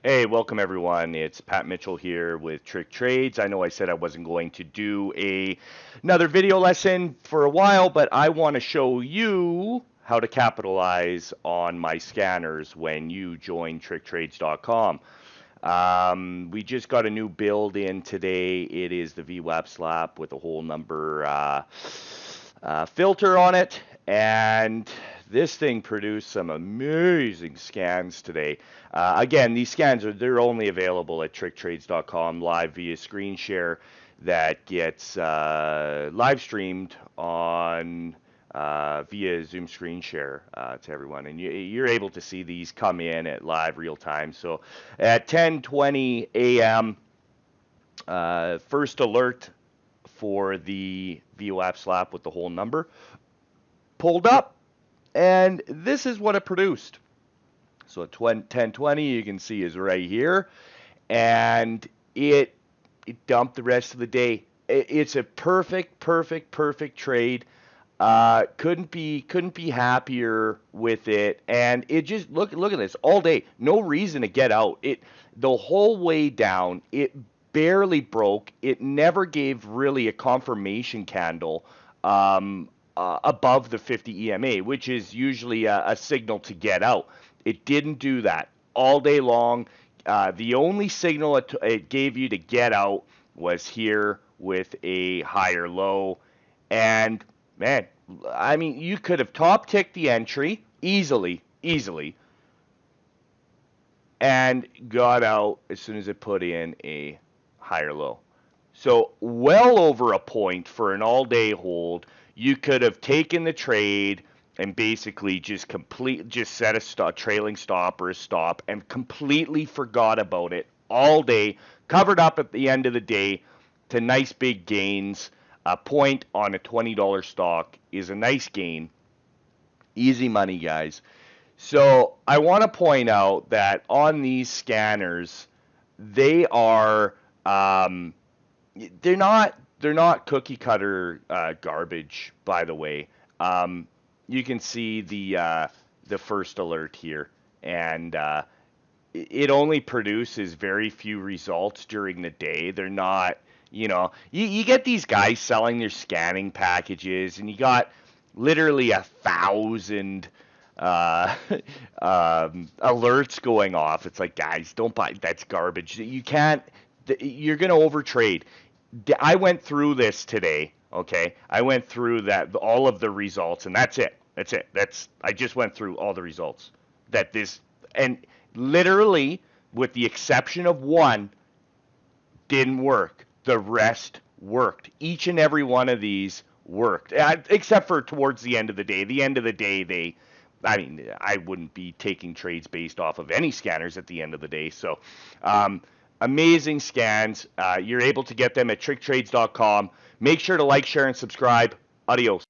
Hey, welcome everyone. It's Pat Mitchell here with TrickTrades. I know I said I wasn't going to do another video lesson for a while, but I want to show you how to capitalize on my scanners when you join TrickTrades.com. We just got a new build in today. It is the Vwap slap with a whole number filter on it, and this thing produced some amazing scans today. Again, these scans they're only available at TrickTrades.com live via screen share that gets live streamed on via Zoom screen share to everyone, and you're able to see these come in at live real time. So at 10:20 a.m. First alert for the Vwap slap with the whole number pulled up, and this is what it produced. So at 10:20, you can see is right here, and it dumped the rest of the day. It's a perfect trade. Couldn't be happier with it, and it just look at this all day. No reason to get out. It the whole way down. It barely broke. It never gave really a confirmation candle above the 50 EMA, which is usually a signal to get out. It didn't do that all day long. The only signal it gave you to get out was here with a higher low, and man, I mean, you could have top ticked the entry easily, and got out as soon as it put in a higher low. So well over a point for an all-day hold. You could have taken the trade and basically just set a trailing stop or a stop and completely forgot about it all day. Covered up at the end of the day to nice big gains. A point on a $20 stock is a nice gain. Easy money, guys. So I want to point out that on these scanners, they are they're not cookie cutter garbage. By the way, you can see the first alert here, and it only produces very few results during the day. They're not, you get these guys selling their scanning packages, and you got literally 1,000 alerts going off. It's like, guys, don't buy. That's garbage. You can't. You're gonna overtrade. I went through this today. Okay, I went through all of the results, and that's it. I just went through all the results. And literally, with the exception of one, didn't work. The rest worked. Each and every one of these worked, except for towards the end of the day. The end of the day, I wouldn't be taking trades based off of any scanners at the end of the day. So, amazing scans. You're able to get them at TrickTrades.com. Make sure to like, share, and subscribe. Adios.